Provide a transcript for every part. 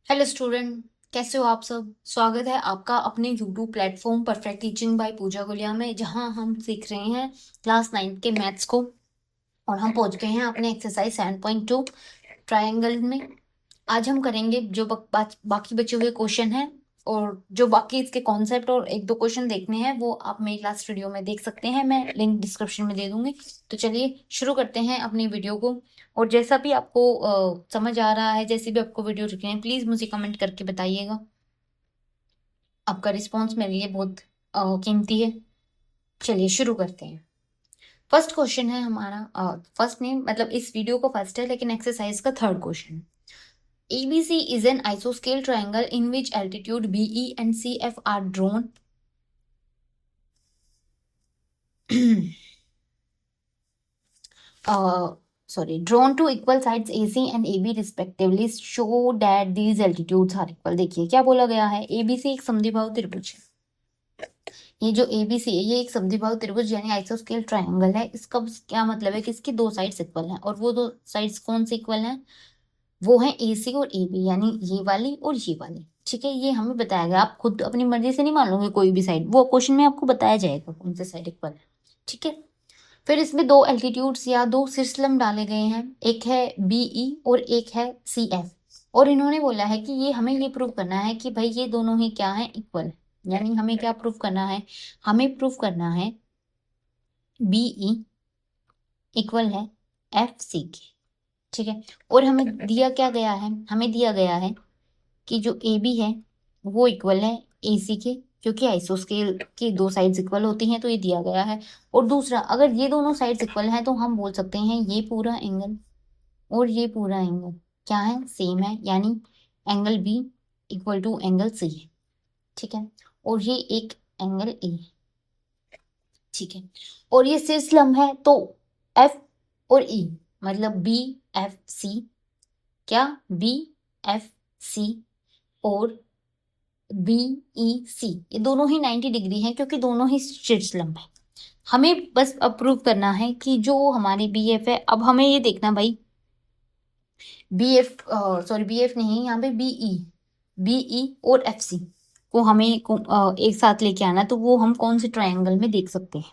Hello student, कैसे हो आप सब। स्वागत है आपका अपने YouTube platform perfect teaching by Pooja Gulia में, जहां हम सीख रहे हैं क्लास 9 के मैथ्स को। और हम पहुंच गए हैं अपने एक्सरसाइज 7.2 ट्रायंगल में। आज हम करेंगे जो बाकी बचे हुए क्वेश्चन हैं, और जो बाकी इसके कॉन्सेप्ट और एक दो क्वेश्चन देखने हैं वो आप मेरी लास्ट वीडियो में देख सकते हैं। मैं लिंक डिस्क्रिप्शन में दे दूंगी। तो चलिए शुरू करते हैं अपनी वीडियो को। और जैसा भी आपको समझ आ रहा है, जैसी भी आपको वीडियो दिख रही है, प्लीज मुझे कमेंट करके बताइएगा। आपका रिस्पॉन्स मेरे लिए बहुत कीमती है। चलिए शुरू करते हैं। फर्स्ट क्वेश्चन है हमारा, फर्स्ट नहीं मतलब इस वीडियो को फर्स्ट है, लेकिन एक्सरसाइज का third question. ABC is an isoscale triangle in which altitude BE and CF are drawn. uh, drawn to equal sides AC and AB respectively. Show that these altitudes are equal. देखिए क्या बोला गया है। ABC एक समद्विबाहु त्रिभुज है। ये जो ABC है ये एक समद्विबाहु त्रिभुज यानी आइसोस्केल ट्रायंगल है। इसका क्या मतलब है कि इसकी दो साइड्स इक्वल हैं, और वो दो साइड्स कौन से इक्वल हैं? वो है AC और AB, यानी ये वाली और ये वाली। ठीक है, ये हमें बताया गया। आप खुद अपनी मर्जी से नहीं मान लोगे कोई भी साइड, वो क्वेश्चन में आपको बताया जाएगा कौन से साइड इक्वल है। ठीक है, फिर इसमें दो एल्टीट्यूड्स या दो शीर्षलंब डाले गए हैं, एक है BE और एक है CF। और इन्होंने बोला है कि ये हमें ये प्रूव करना है कि भाई ये दोनों ही क्या है, इक्वल। यानी हमें क्या प्रूव करना है? हमें प्रूव करना है BE इक्वल है FC के। ठीक है, और हमें दिया क्या गया है? हमें दिया गया है कि जो AB है वो इक्वल है AC के, क्योंकि आइसोस्केल की दो साइड्स इक्वल होती हैं, तो ये दिया गया है। और दूसरा, अगर ये दोनों साइड्स इक्वल हैं तो हम बोल सकते हैं ये पूरा एंगल और ये पूरा एंगल क्या है, सेम है, यानी angle B equal to angle C है। ठीक है, और ये एक एंगल A है। ठीक है, और ये शीर्ष लंब है, तो F और E मतलब BFC, क्या BFC और BEC ये दोनों ही 90 डिग्री हैं, क्योंकि दोनों ही शीर्ष लंब है। हमें बस अप्रूव करना है कि जो हमारी BF है, अब हमें ये देखना भाई, BF नहीं, यहाँ पे BE और FC को हमें एक साथ लेके आना, तो वो हम कौन से ट्रायंगल में देख सकते हैं।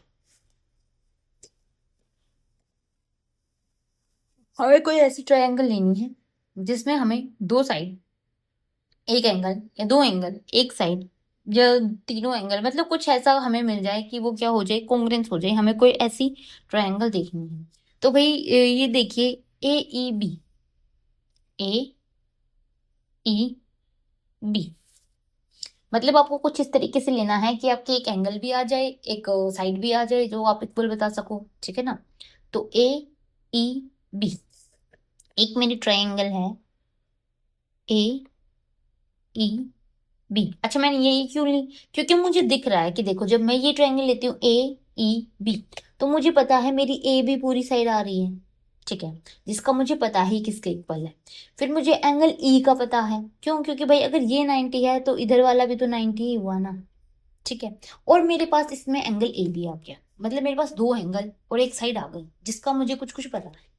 हमें कोई ऐसी ट्रायंगल लेनी है जिसमें हमें दो साइड, एक एंगल या दो एंगल, एक साइड या तीनों एंगल, मतलब कुछ ऐसा हमें मिल जाए कि वो क्या हो जाए, कॉन्ग्रुएंस हो जाए। हमें कोई ऐसी ट्रायंगल देखनी है। तो भाई ये देखिए, AEB, AEB मतलब आपको कुछ इस तरीके से लेना है कि आपके एक एंगल भी आ जाए, एक साइड भी आ जाए, जो आप इक्वल बता सको। ठीक है ना, तो AEB एक मेरी ट्रायंगल है AEB। अच्छा, मैंने ये क्यों ली? क्योंकि मुझे दिख रहा है कि देखो, जब मैं ये ट्रायंगल लेती हूँ AEB, तो मुझे पता है मेरी AB पूरी साइड आ रही है। ठीक है, जिसका मुझे पता है किसके इक्वल है। फिर मुझे एंगल E का पता है, क्यों? क्योंकि भाई अगर ये 90 है तो इधर वाला भी तो 90 ही हुआ ना। ठीक है, और मेरे पास इसमें एंगल AB आ गया, मतलब मेरे पास दो एंगल और एक साइड आ गई जिसका मुझे कुछ कुछ पता है।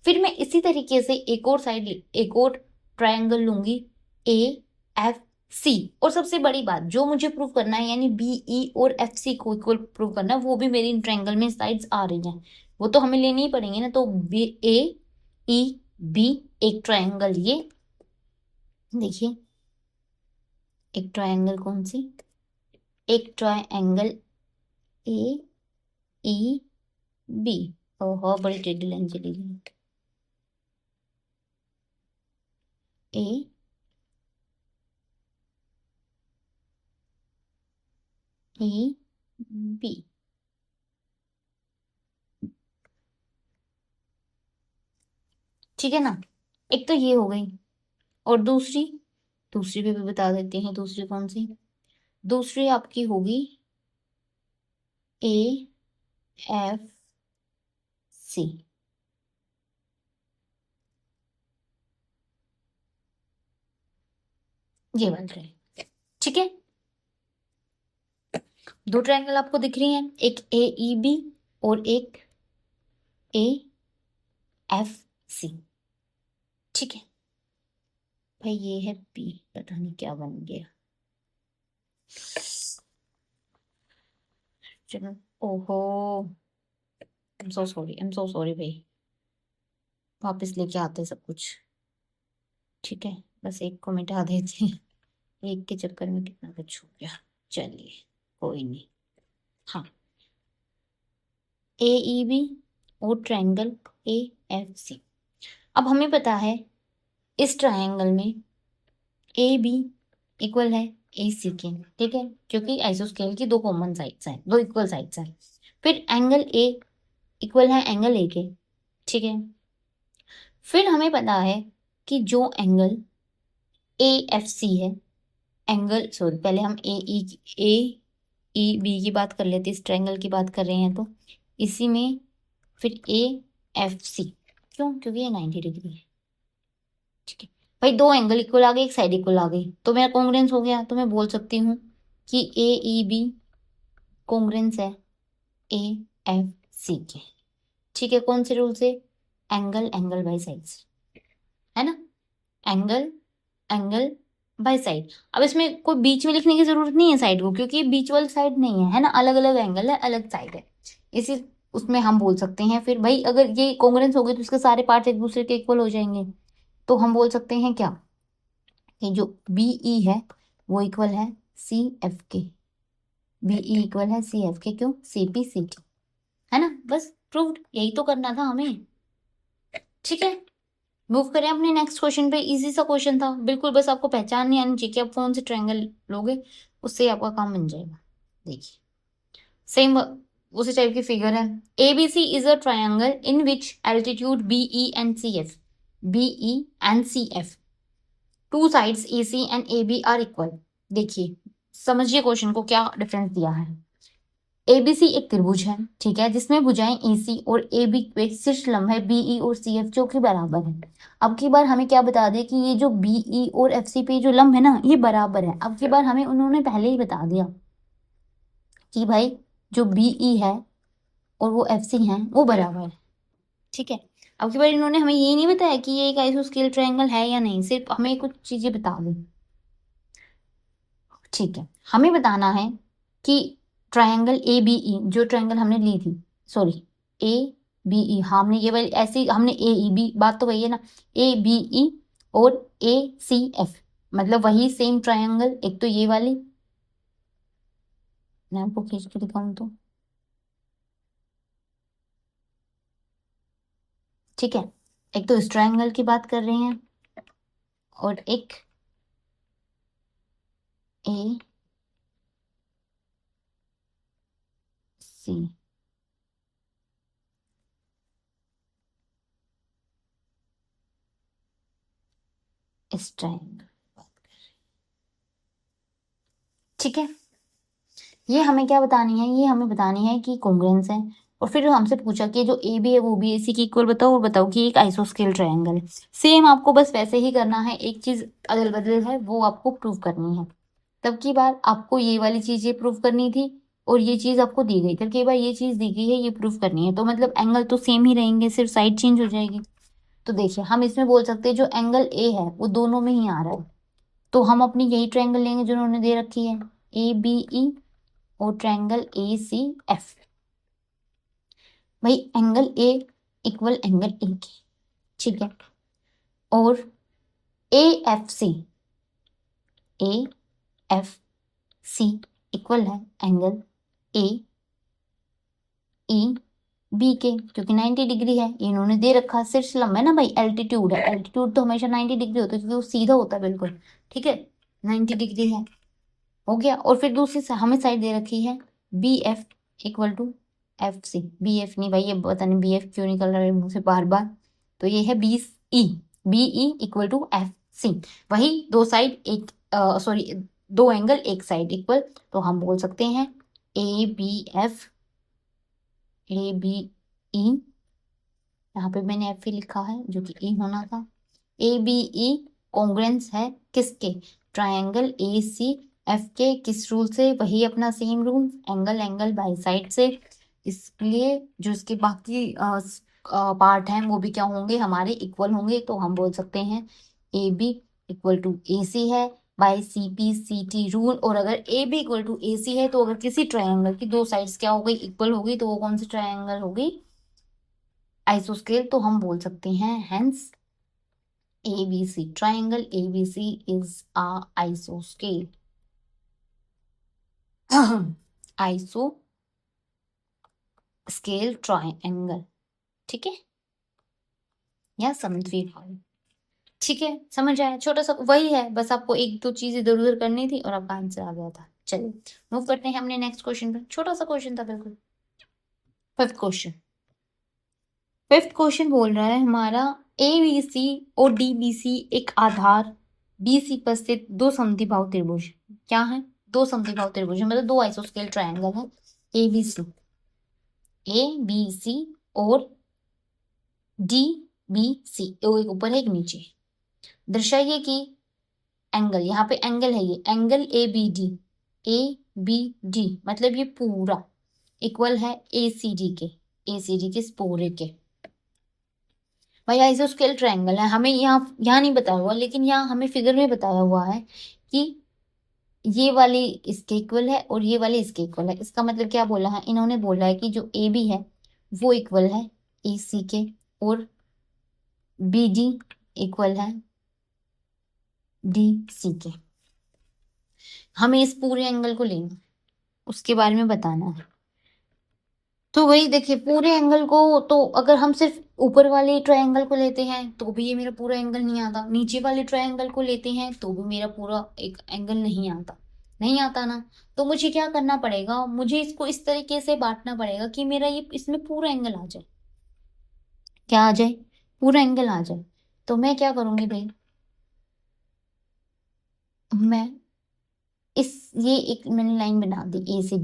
फिर मैं इसी तरीके से एक और साइड, एक और ट्रायंगल लूंगी AFC। और सबसे बड़ी बात जो मुझे प्रूव करना है, यानी BE और FC को इक्वल प्रूव करना है, वो भी मेरी इन ट्रायंगल में साइड्स आ रही हैं, वो तो हमें लेनी ही पड़ेंगे ना। तो AEB एक ट्रायंगल, ये देखिए एक ट्रायंगल, कौन सी? एक ट्रायंगल AEB। ओहो, बड़ी टेढ़ी लाइन चली गई। ए E B, ठीक है ना। एक तो ये हो गई, और दूसरी, दूसरी भी बता देते हैं। दूसरी कौन सी? दूसरी आपकी होगी AFC। ये वाली ट्रायंगल, ठीक है। दो ट्रायंगल आपको दिख रही हैं, एक AEB और एक AFC। ठीक है, भाई ये है पी, पता नहीं क्या बन गया। चलो, ओहो, I am so sorry, I am so sorry भाई, वापस लेके आते सब कुछ। ठीक है, बस एक को मिटा देते हैं, एक के चक्कर में कितना कुछ हो गया। चलिए, कोई नहीं। हाँ, ए ई बी और ट्रायंगल ए एफ सी। अब हमें पता है इस ट्रायंगल में ए बी इक्वल है ए सी के, ठीक है, क्योंकि आइसोस्केल की दो कॉमन साइड्स हैं, दो इक्वल साइड्स हैं। फिर एंगल ए इक्वल है एंगल ए के, ठीक है। फिर हमें पता है कि जो एंगल ए एफ सी है, एंगल सॉरी, पहले हम ए बी की बात कर लेते हैं, इस ट्रायंगल की बात कर रहे हैं तो इसी में फिर ए एफ सी, क्यों, क्योंकि ये 90 डिग्री है, ठीक है। भाई दो एंगल इक्वल आ गए, एक साइड इक्वल आ गई, तो मेरा कॉन्ग्रुएंस हो गया, तो मैं बोल सकती हूँ कि ए ई बी कॉन्ग्रुएंस है ए एफ सी के, ठीक है। कौन से रूल से? एंगल एंगल बाय साइड्स, है ना, एंगल एंगल बाय साइड। अब इसमें कोई बीच में लिखने की जरूरत नहीं है साइड को, क्योंकि ये बीच वाली साइड नहीं है, है ना, अलग अलग एंगल है, अलग साइड है, इसी उसमें हम बोल सकते हैं। फिर भाई अगर ये कॉन्ग्रुएंस हो गए तो इसके सारे पार्ट एक दूसरे के इक्वल हो जाएंगे, तो हम बोल सकते हैं क्या, कि जो बी ई है वो इक्वल है सी एफ के, बी ई इक्वल है सी एफ के, क्यों, सी पी सी टी, है ना, बस प्रूव्ड, यही तो करना था हमें, ठीक है। मूव करें अपने नेक्स्ट क्वेश्चन पे, इजी सा क्वेश्चन था बिल्कुल, बस आपको पहचान नहीं आनी चाहिए कि आप कौन से ट्रायंगल लोगे, उससे आपका काम बन जाएगा। देखिए, सेम उसी टाइप की फिगर है। ABC is a triangle in which altitude BE and CF, BE and CF, two sides AC and AB are equal. देखिए, समझिए क्वेश्चन को, क्या डिफरेंस दिया है। ABC एक त्रिभुज है, ठीक है, जिसमें भुजाएं AC और AB पे शीर्ष लंब है BE और CF जो कि बराबर है। अब की बार हमें क्या बता दें कि ये जो BE और FC पे जो लंब है ना, ये बराबर है। अब की बार हमें उन्होंने पहले ही बता दिया कि भाई जो BE है और वो FC है वो बराबर है, ठीक है। अब की बार इन्होंने हमें ये नहीं बताया कि ये एक आइसोस्केल ट्रायंगल है या नहीं, सिर्फ हमें कुछ चीजें बता दी, ठीक है। हमें बताना है कि ट्रायंगल ए बी ई, जो ट्रायंगल हमने ली थी, सॉरी, ए बी ई, हमने ये वाली ऐसी, हमने ए ई बी, बात तो वही है ना, ए बी ई और ए सी एफ, मतलब वही सेम ट्रायंगल। एक तो ये वाली, मैं आपको खींच के दिखाऊं तो, ठीक है, एक तो इस ट्रायंगल की बात कर रहे हैं और एक ए सी, इस ट्रायंगल, ठीक है। ये हमें क्या बतानी है, ये हमें बतानी है कि कॉन्ग्रुएंस है। और फिर हमसे पूछा कि जो ए बी है वो भी AC की इक्वल बताओ, और बताओ कि एक आइसोस्केल ट्रायंगल है। सेम आपको बस वैसे ही करना है, एक चीज अदल बदल है वो आपको प्रूव करनी है। तब की बार आपको ये वाली चीज ये प्रूव करनी थी, और ये चीज आपको दी गई, तब की बार ये चीज दी गई है, ये प्रूव करनी है, तो मतलब एंगल तो सेम ही रहेंगे, सिर्फ साइड चेंज हो जाएगी। तो देखिए, हम इसमें बोल सकते हैं जो एंगल ए है वो दोनों में ही आ रहा है, तो हम अपनी यही ट्रायंगल लेंगे जो उन्होंने दे रखी है, ABE और ट्रायंगल ACF। भाई angle A equal angle A के, ठीक है, और AFC, AFC इक्वल है एंगल AEB के, क्योंकि 90 डिग्री है, ये इन्होंने दे रखा, शीर्ष लंब है ना भाई, एल्टीट्यूड है, एल्टीट्यूड तो हमेशा 90 डिग्री होता है क्योंकि वो सीधा होता है बिल्कुल, ठीक है, 90 डिग्री है, हो गया। और फिर दूसरी हमें साइड दे रखी है BF equal to FC, BF नहीं भाई, ये पता नहीं BF क्यों निकल रहा है मुंह से बार बार, तो ये है BE इक्वल टू FC, वही दो साइड एक, सॉरी, दो एंगल एक साइड इक्वल, तो हम बोल सकते हैं ABF ABE, यहाँ पे मैंने F ही लिखा है जो कि E होना था, ABE कॉन्ग्रुएंस है किसके, ट्रायंगल ACF के, किस रूल से, वही अपना same rule, angle angle by side से। इसलिए जो इसके बाकी पार्ट हैं वो भी क्या होंगे, हमारे इक्वल होंगे, तो हम बोल सकते हैं AB equal to A C है by C P C T rule. और अगर A B equal to A C है तो अगर किसी ट्रायंगल की दो साइड्स क्या हो गई, इक्वल हो गई, तो वो कौन सी ट्रायंगल होगी, आइसोस्केल। तो हम बोल सकते हैं hence ABC triangle ABC is a isoscale isoscale triangle। ठीक है, या समझिए भाई, ठीक है, समझ आया, छोटा सा वही है, बस आपको एक दो चीज इधर उधर करनी थी और आपका आंसर आ गया था। चलिए मूव करते हैं हमने नेक्स्ट क्वेश्चन पर। छोटा सा क्वेश्चन था बिल्कुल। फिफ्थ क्वेश्चन बोल रहा है हमारा, ABC और DBC एक आधार BC पर स्थित दो समद्विबाहु त्रिभुज। क्या है, दो समद्विबाहु त्रिभुज मतलब दो आइसोस्केल ट्रायंगल है, ABC और DBC, एक ऊपर है एक नीचे। दर्शाइए कि एंगल, यहाँ पे एंगल है, ये एंगल ABD मतलब ये पूरा इक्वल है ACD के इस पूरे के। भाई आइसोस्केल ट्रायंगल है, हमें यहाँ नहीं बताया हुआ, लेकिन यहाँ हमें फिगर में बताया हुआ है कि ये वाली इसके इक्वल है और ये वाली इसके इक्वल है। इसका मतलब क्या बोला है, इन्होंने बोला है कि जो AB है वो इक्वल है AC के और BD इक्वल है DC के। हमें इस पूरे एंगल को लेना, उसके बारे में बताना है। तो वही देखिए, पूरे एंगल को तो अगर हम सिर्फ ऊपर वाले ट्रायंगल को लेते हैं तो भी ये मेरा पूरा एंगल नहीं आता, नीचे वाले ट्रायंगल को लेते हैं तो भी मेरा पूरा एक एंगल नहीं आता ना। तो मुझे क्या करना पड़ेगा, मुझे इसको इस तरीके से बांटना पड़ेगा कि मेरा ये इसमें पूरा एंगल आ जाए। क्या आ जाए, पूरा एंगल आ जाए। तो मैं क्या करूंगी भाई, मैं ये एक मैंने लाइन बना दी A से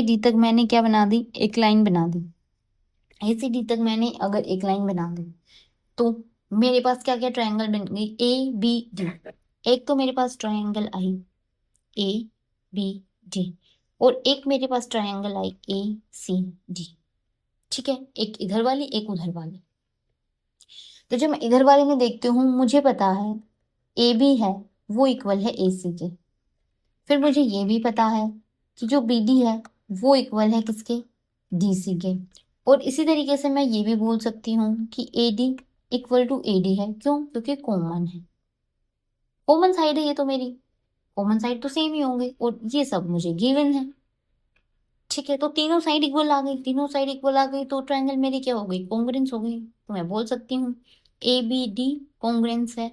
D तक मैंने क्या बना दी, एक लाइन बना दी। A से D तक मैंने अगर एक लाइन बना दी तो मेरे पास क्या क्या ट्रायंगल बन गई, ABD। एक तो मेरे पास ट्रायंगल आई ABD और एक मेरे पास ट्रायंगल आई ACD। ठीक है, एक इधर वाली एक उधर वाली। तो जब मैं इधर वाले में देखती हूँ, मुझे पता है AB है वो इक्वल है AC के। फिर मुझे ये भी पता है कि जो BD है वो इक्वल है किसके, DC के। और इसी तरीके से मैं ये भी बोल सकती हूँ कि AD इक्वल टू AD है। क्यों, क्योंकि कॉमन है, कॉमन साइड है ये तो मेरी, कॉमन साइड तो सेम ही होंगे और ये सब मुझे गिवन है। ठीक है, तो तीनों साइड इक्वल आ गई तो ट्रायंगल मेरी क्या हो गई, कॉन्ग्रुएंस हो गई। तो मैं बोल सकती हूँ ABD कॉन्ग्रुएंस है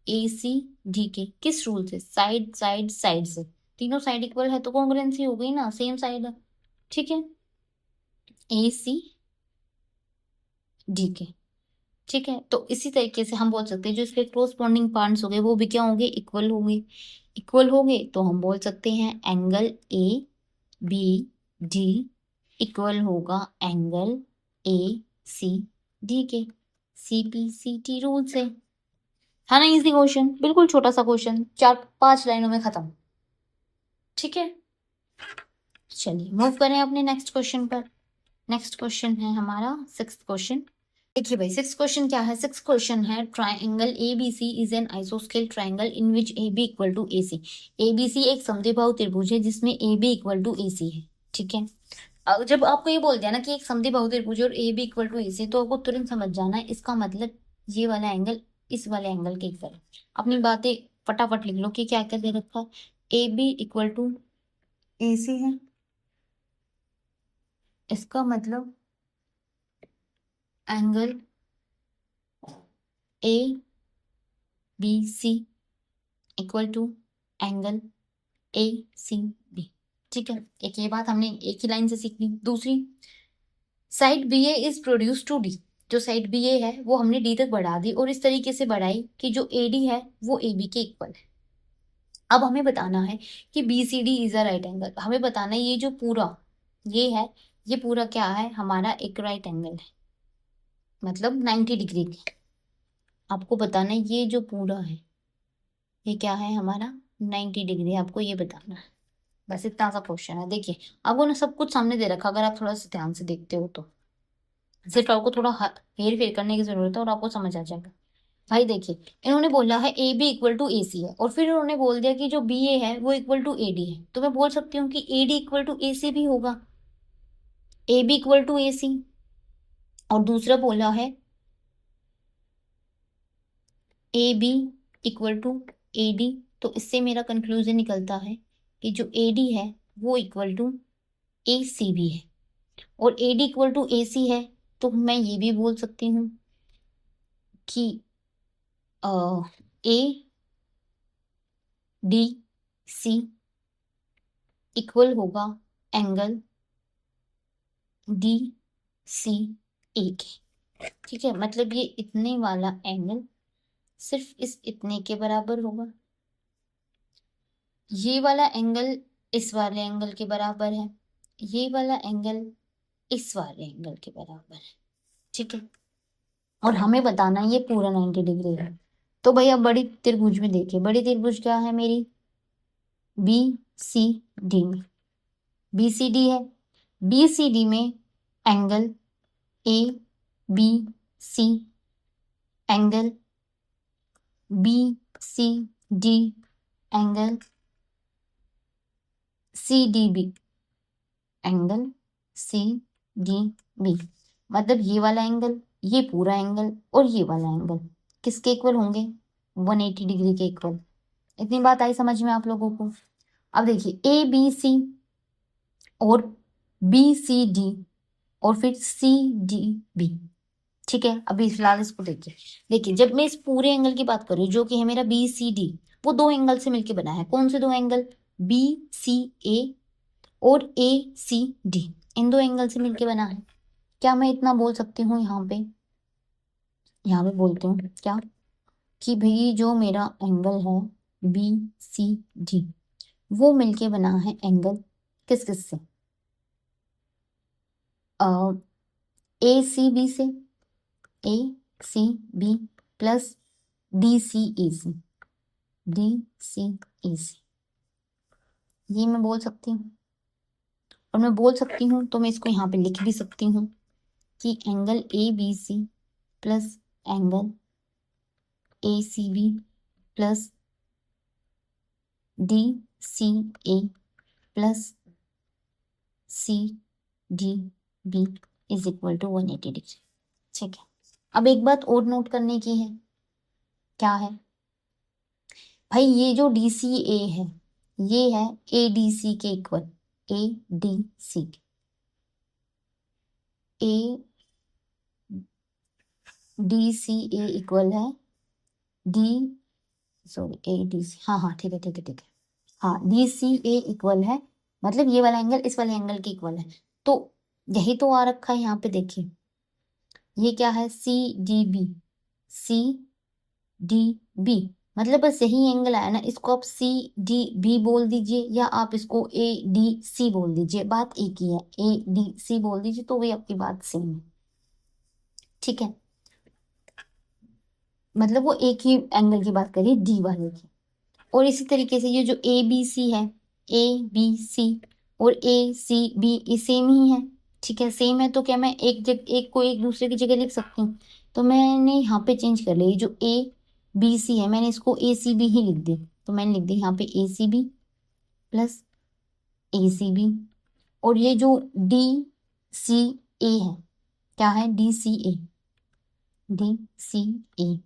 ACD के। किस रूल से, साइड से, तीनों साइड इक्वल है तो कॉन्ग्रुएंस ही हो गई ना, सेम साइड है। ठीक है, ACD के। ठीक है, तो इसी तरीके से हम बोल सकते हैं जो इसके कोरस्पॉन्डिंग पार्ट्स हो गए वो भी क्या होंगे, इक्वल होंगे। तो हम बोल सकते हैं एंगल ABD इक्वल होगा एंगल ACD के, CPCT रूल से। है ना इजी क्वेश्चन, बिल्कुल छोटा सा क्वेश्चन, 4-5 लाइनों में खत्म। ठीक है, चलिए मूव करें अपने नेक्स्ट क्वेश्चन पर। नेक्स्ट क्वेश्चन है हमारा सिक्स्थ क्वेश्चन। देखिए भाई सिक्स क्वेश्चन क्या है, सिक्स क्वेश्चन है ट्राइंगल ABC इज एन आइसोस्केल triangle in which AB equal to AC। ABC एक समद्विबाहु त्रिभुज है जिसमें AB इक्वल टू AC है। ठीक है, जब आपको ये बोल दिया ना कि एक समद्विबाहु त्रिभुज और AB इक्वल टू AC, तो आपको तुरंत समझ जाना है इसका मतलब ये वाला एंगल इस वाले एंगल के इक्वल है। अपनी बातें फटाफट लिख लो कि क्या क्या दे रखा, AB इक्वल टू AC है, इसका मतलब angle ABC equal to angle ACB। ठीक है, एक ये बात हमने एक ही लाइन से सीख ली। दूसरी, side BA is produce to D। जो साइड BA है वो हमने D तक बढ़ा दी और इस तरीके से बढ़ाई कि जो AD है वो AB के इक्वल है। अब हमें बताना है कि BCD is a right angle. हमें बताना है ये जो पूरा ये है, ये पूरा क्या है, हमारा एक राइट एंगल है, मतलब 90 डिग्री का। आपको बताना है ये जो पूरा है ये क्या है, हमारा 90 डिग्री, आपको ये बताना है। बस इतना सा क्वेश्चन है। देखिए आपको ना सब कुछ सामने दे रखा, अगर आप थोड़ा सा ध्यान से देखते हो तो सिर्फ आपको थोड़ा हेर फेर करने की जरूरत है और आपको समझ आ जाएगा। भाई देखिए, इन्होंने बोला है A B equal to A C है, और फिर उन्होंने बोल दिया कि जो बी ए है वो इक्वल टू ए डी है, तो मैं बोल सकती हूँ कि A D equal to A C भी होगा, A B equal to A C. और दूसरा बोला है A B equal to A D, तो इससे मेरा कंक्लूजन निकलता है कि जो ए डी है वो इक्वल टू ए सी भी है, और ए D equal to A C है, तो मैं ये भी बोल सकती हूँ कि ए डी सी इक्वल होगा एंगल डी सी ए के। ठीक है, मतलब ये इतने वाला एंगल सिर्फ इस इतने के बराबर होगा, ये वाला एंगल इस वाले एंगल के बराबर है, ये वाला एंगल इस वाले एंगल के बराबर है। ठीक है, और हमें बताना है ये पूरा 90 डिग्री है। तो भैया बड़ी त्रिभुज में देखिए, बड़ी त्रिभुज क्या है मेरी, बी सी डी में, बी सी डी है, बी सी डी में angle A B C, angle B C D, angle C D B, angle C D B, मतलब ये वाला एंगल, ये पूरा एंगल और ये वाला एंगल किसके इक्वल होंगे, 180 डिग्री के इक्वल। इतनी बात आई समझ में आप लोगों को। अब देखिए ए बी सी और बी सी डी और फिर सी डी बी। ठीक है, अभी फिलहाल इसको देखिए, देखिए जब मैं इस पूरे एंगल की बात कर रही हूँ जो कि है मेरा बी सी डी, वो दो एंगल से मिलकर बना है। कौन से दो एंगल, बी सी ए और ए सी डी, इन दो एंगल से मिलकर बना है। क्या मैं इतना बोल सकती हूँ यहाँ पे बोलती हूँ क्या, कि भाई जो मेरा एंगल है बी सी डी वो मिलके बना है एंगल किस किस से, ए सी बी से, A C B plus D C A C, D C A C, ये मैं बोल सकती हूँ। और मैं बोल सकती हूँ तो मैं इसको यहाँ पे लिख भी सकती हूँ कि angle A B C plus angle A C B plus D C A plus C D B is equal to 180 degree. ठीक है, अब एक बात और नोट करने की है, क्या है भाई, ये जो डी सी ए है ये है ए डी सी के इक्वल, A D C, A D C A equal है D, sorry A D C, हाँ हाँ ठीक है ठीक है ठीक है, हाँ डी सी ए इक्वल है, मतलब ये वाला एंगल इस वाले एंगल के इक्वल है। तो यही तो आ रखा है यहाँ पे, देखिए ये क्या है, C D B, C D B, मतलब बस यही एंगल आया ना, इसको आप सी डी बी बोल दीजिए या आप इसको ए डी सी बोल दीजिए, बात एक ही है, ए डी सी बोल दीजिए तो वही आपकी बात सेम है। ठीक है, मतलब वो एक ही एंगल की बात करिए, डी वाले की। और इसी तरीके से ये जो ए बी सी है, ए बी सी और ए सी बी ये सेम ही है। ठीक है, सेम है तो क्या मैं एक को एक दूसरे की जगह लिख सकती हूँ, तो मैंने यहाँ पे चेंज कर लिया, जो ए बी सी है मैंने इसको ए सी बी ही लिख दी, तो मैंने लिख दी यहाँ पे A C B plus A C B, और ये जो डी सी ए है, क्या है, D C A, D C A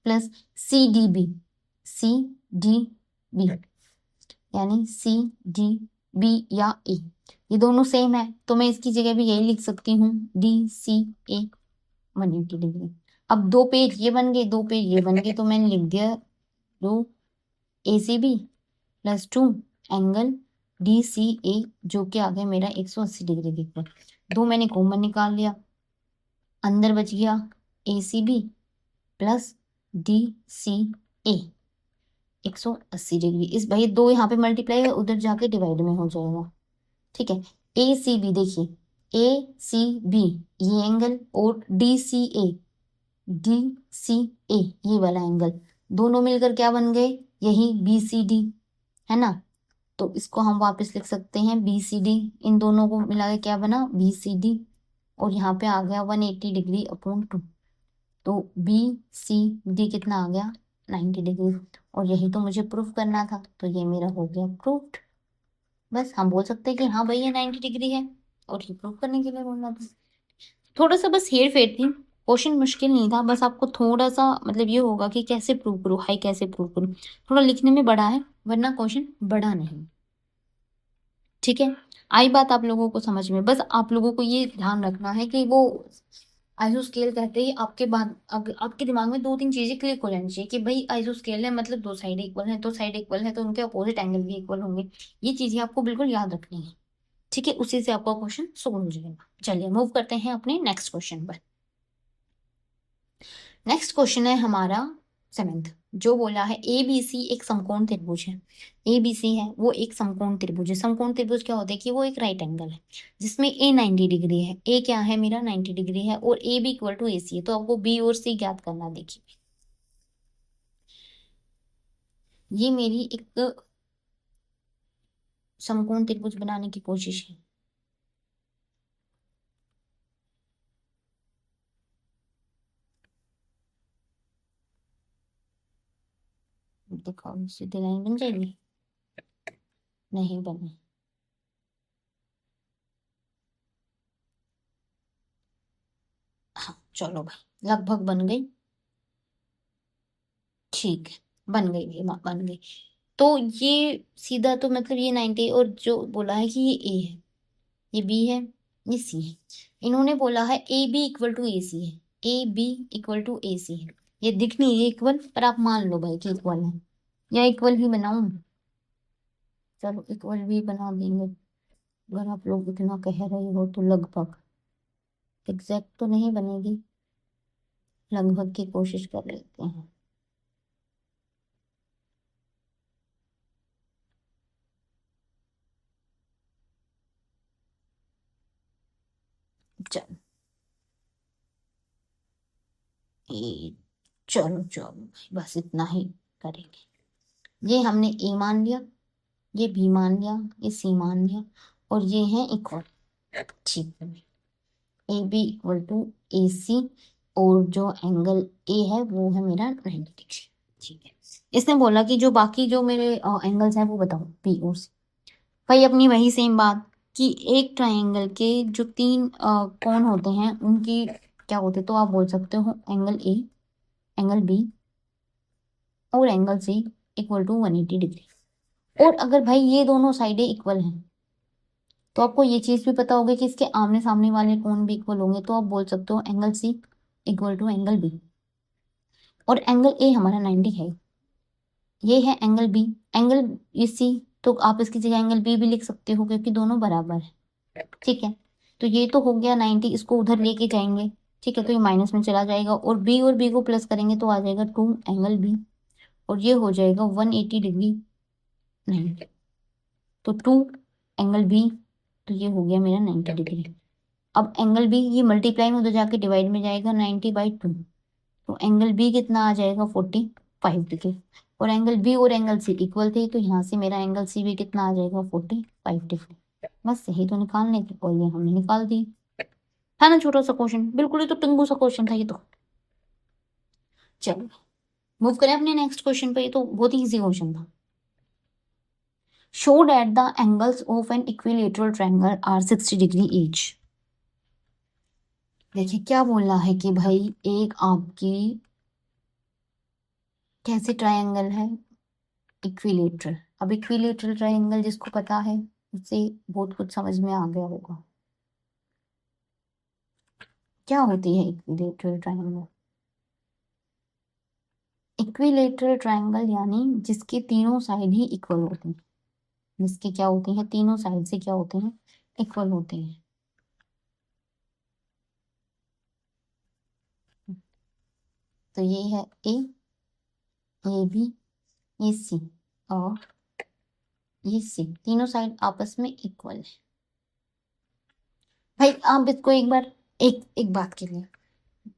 plus C D B, C D B, यानी सी डी बी या ए, ये दोनों सेम है तो मैं इसकी जगह भी यही लिख सकती हूँ, डी सी ए 180 डिग्री। अब दो पेज ये बन गए, दो पेज ये बन गए, तो मैंने लिख दिया दो A C B plus 2 angle D C A, जो कि आ गया मेरा 180 डिग्री के ऊपर। दो मैंने कॉमन निकाल लिया, अंदर बच गया A C B plus D C A 180 degree. इस भाई दो यहाँ पे मल्टीप्लाई है, उधर जाके डिवाइड में हो जाएगा। ठीक है, ए सी बी देखिए, ए सी बी ये एंगल और D C A, D C ए ये वाला एंगल, दोनों मिलकर क्या बन गए, यही बी सी डी है ना। तो इसको हम वापस लिख सकते हैं बी सी डी, इन दोनों को मिला के क्या बना, बी सी डी, और यहाँ पे आ गया 180 डिग्री अपॉन 2। तो बी सी डी कितना आ गया 90 डिग्री, और यही तो मुझे प्रूफ करना था, तो ये मेरा हो गया प्रूफ्ड। बस हम बोल सकते हैं कि हाँ भाई ये 90 डिग्री है, और ये प्रूफ करने के लिए बोलना था। थोड़ा सा बस हेर फेर थी, क्वेश्चन मुश्किल नहीं था, बस आपको थोड़ा सा मतलब ये होगा कि कैसे प्रूव करूँ, हाई कैसे प्रूव करूँ, थोड़ा लिखने में बड़ा है, वरना क्वेश्चन बड़ा नहीं। ठीक है, आई बात आप लोगों को समझ में। बस आप लोगों को ये ध्यान रखना है कि वो आइसोस्केल कहते ही आपके बाद आपके दिमाग में दो तीन चीजें क्लिक हो जानी चाहिए कि भाई आइसोस्केल है मतलब दो साइड इक्वल है, दो साइड इक्वल है तो उनके अपोजिट एंगल भी इक्वल होंगे। ये चीजें आपको बिल्कुल याद रखनी है। ठीक है, उसी से आपका क्वेश्चन सोल्व हो जाएगा। चलिए मूव करते हैं अपने नेक्स्ट क्वेश्चन पर। नेक्स्ट क्वेश्चन है हमारा 7th, जो बोला है ए बी सी एक समकोण त्रिभुज है। ए बी सी है वो एक समकोण त्रिभुज है। समकोण त्रिभुज क्या होता है कि वो एक राइट एंगल है जिसमें ए 90 डिग्री है। ए क्या है मेरा 90 डिग्री है, और ए B equal to A C है, तो आपको बी और सी ज्ञात करना। देखिए ये मेरी एक समकोण त्रिभुज बनाने की कोशिश है। दिखाओ सीधी लाइन बन जाएगी, नहीं बनी। हाँ चलो भाई लगभग बन गई। ठीक है, बन गई भाई, बन गई। तो ये सीधा तो मतलब ये 90, और जो बोला है कि ये ए है, ये बी है, ये सी है। इन्होंने बोला है A B equal to A C है। A B equal to A C है। ये दिख नहीं ये इक्वल, पर आप मान लो भाई कि इक्वल है, या इक्वल ही बनाऊं। चलो इक्वल भी बना देंगे, अगर आप लोग इतना कह रहे हो तो। लगभग एग्जैक्ट तो नहीं बनेगी, लगभग की कोशिश कर लेते हैं। चलो ए, चलो चलो भाई, बस इतना ही करेंगे। ये हमने ए मान लिया, ये बी मान लिया, ये सी मान लिया, और ये है इक्वल। ठीक है, A B equal to A C, और जो एंगल ए है वो है मेरा 90 डिग्री। ठीक है, इसने बोला कि जो बाकी जो मेरे एंगल्स हैं वो बताओ बी और सी। भाई अपनी वही सेम बात कि एक ट्रायंगल के जो तीन कोण होते हैं उनकी क्या होते, तो आप बोल सकते हो एंगल ए, एंगल बी और angle C equal to 180 degree. और अगर भाई ये दोनों साइडें इक्वल हैं तो आपको ये चीज भी पता होगी कि इसके आमने सामने वाले कोण भी इक्वल होंगे, तो आप बोल सकते हो angle C equal to angle B. और एंगल ए हमारा 90 है, ये है एंगल बी, एंगल ये सी, तो आप इसकी जगह एंगल बी भी लिख सकते हो क्योंकि दोनों बराबर है। ठीक है, तो ये तो हो गया 90, इसको उधर लेके जाएंगे। ठीक है, तो ये माइनस में चला जाएगा, और बी को प्लस करेंगे तो आ जाएगा 2 एंगल बी, और ये हो जाएगा 180 डिग्री। नहीं, तो 2 एंगल बी, तो ये हो गया मेरा 90 डिग्री। अब एंगल बी ये मल्टीप्लाई में उधर जाके डिवाइड में जाएगा 90/2, तो एंगल बी कितना आ जाएगा 45 डिग्री। और एंगल बी और एंगल सी इक्वल थे, तो यहाँ से मेरा एंगल सी भी कितना आ जाएगा 45 डिग्री। बस यही तो निकालने थे, और ये हमने निकाल दी। था ना छोटा सा क्वेश्चन, बिल्कुल ही तो टिंगू सा क्वेश्चन था ये तो। चलो मूव करें अपने नेक्स्ट क्वेश्चन पे, ये तो बहुत ही इजी क्वेश्चन था। Show that the angles of an equilateral triangle are 60 degree each. देखिए क्या बोलना है कि भाई एक आपकी कैसे ट्रायंगल है इक्विलेटरल। अब इक्विलेटरल ट्रायंगल जिसको पता है उससे बहुत कुछ समझ में आ गया होगा। क्या होती है इक्विलेटरल ट्रायंगल? इक्विलेटरल ट्रायंगल यानी जिसके तीनों साइड ही इक्वल होते हैं, जिसके क्या होती हैं तीनों साइड से क्या होते हैं इक्वल होते हैं। तो ये है ए बी, ये सी, और ये सी, तीनों साइड आपस में इक्वल है। भाई आप इसको एक बार एक एक बात के लिए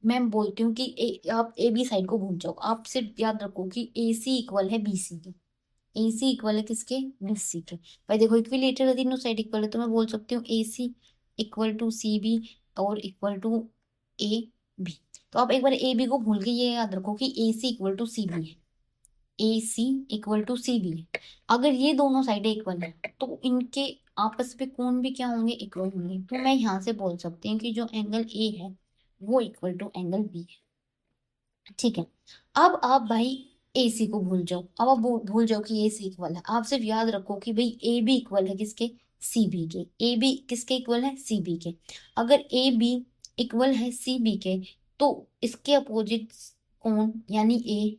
मैं बोलती हूँ कि आप ए बी साइड को भूल जाओ, आप सिर्फ याद रखो कि ए सी इक्वल है बी सी के। ए सी इक्वल है किसके? बी सी के। भाई देखो इक्विलेटरल है, तीनों साइड इक्वल है, तो मैं बोल सकती हूँ ए सी इक्वल टू सी बी और इक्वल टू ए बी। तो आप एक बार ए बी को भूल के ये याद रखो कि ए सी इक्वल टू सी बी है, ए सी इक्वल टू सी बी है। अगर ये दोनों साइडें इक्वल है तो इनके आपस में कोण भी क्या होंगे, इक्वल होंगे। तो मैं यहाँ से बोल सकती हूँ कि जो एंगल ए है वो इक्वल टू एंगल बी है। ठीक है, अब आप भाई ए सी को भूल जाओ, अब आप भूल जाओ कि ए सी इक्वल है। आप सिर्फ याद रखो कि भाई ए बी इक्वल है किसके, सी बी के। ए बी किसके इक्वल है, सी बी के। अगर ए बी इक्वल है सी बी के तो इसके अपोजिट कोण यानी ए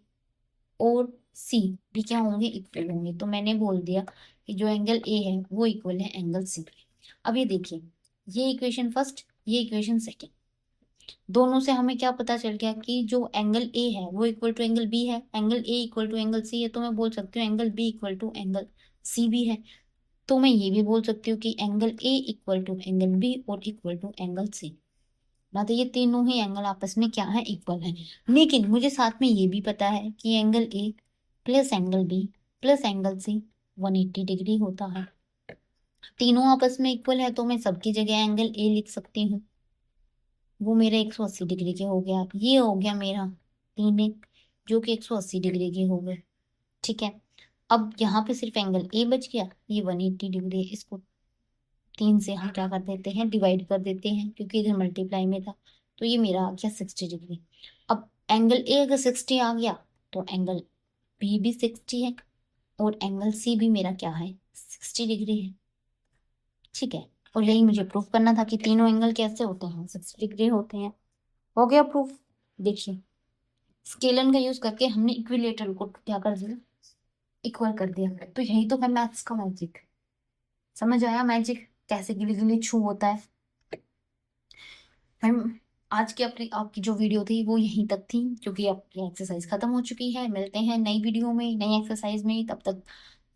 और सी भी क्या होंगे, इक्वल होंगे। तो मैंने बोल दिया कि जो एंगल ए है वो इक्वल है एंगल सी के। अब ये देखिए, ये इक्वेशन फर्स्ट, ये इक्वेशन सेकेंड, दोनों से हमें क्या पता चल गया कि जो एंगल ए है वो इक्वल टू एंगल बी है, angle A equal to angle C है। तो मैं बोल सकती हूँ angle B equal to angle C भी है। तो मैं ये भी बोल सकती हूँ कि angle A equal to angle B और इक्वल टू एंगल सी। मतलब ये तीनों ही एंगल आपस में क्या है, इक्वल है। लेकिन मुझे साथ में ये भी पता है कि angle A plus angle B plus angle C 180 degree होता है। तीनों आपस में इक्वल है तो मैं सबकी जगह एंगल ए लिख सकती हूँ, वो मेरे 180 डिग्री के हो गया। ये हो गया मेरा 3 जो कि 180 डिग्री के हो गए। ठीक है, अब यहाँ पे सिर्फ एंगल ए बच गया, ये 180 डिग्री है। इसको 3 से हम क्या कर देते हैं, डिवाइड कर देते हैं, क्योंकि इधर मल्टीप्लाई में था। तो ये मेरा आ गया 60 डिग्री। अब एंगल ए अगर 60 आ गया तो एंगल बी भी 60 है और एंगल सी भी मेरा क्या है, 60 डिग्री है। ठीक है, और यही मुझे प्रूफ करना था कि तीनों एंगल कैसे होते हैं, 60 डिग्री होते हैं। हो गया प्रूफ। देखिए, स्केलन का यूज करके हमने इक्विलेटरल को क्या कर दिया, इक्वल कर दिया। तो यही तो है मैथ्स का मैजिक। समझ आया मैजिक कैसे गिली गिली छू होता है। हम आज की अपनी आपकी जो वीडियो थी वो यहीं तक थी, क्योंकि आपकी एक्सरसाइज खत्म हो चुकी है। मिलते हैं नई वीडियो में, नई एक्सरसाइज में। तब तक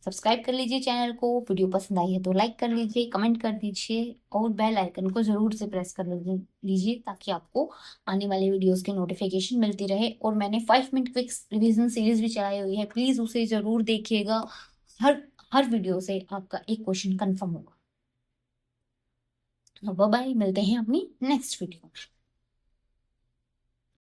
सब्सक्राइब कर लीजिए चैनल को, वीडियो पसंद आई है तो लाइक कर लीजिए, कमेंट कर दीजिए और बेल आइकन को जरूर से प्रेस कर लीजिए ताकि आपको आने वाले वीडियोस की नोटिफिकेशन मिलती रहे। और मैंने 5 मिनट क्विक रिवीजन सीरीज भी चलाई हुई है, प्लीज उसे जरूर देखिएगा। हर हर वीडियो से आपका एक क्वेश्चन कंफर्म होगा। बाय बाय, मिलते हैं अपनी नेक्स्ट वीडियो में।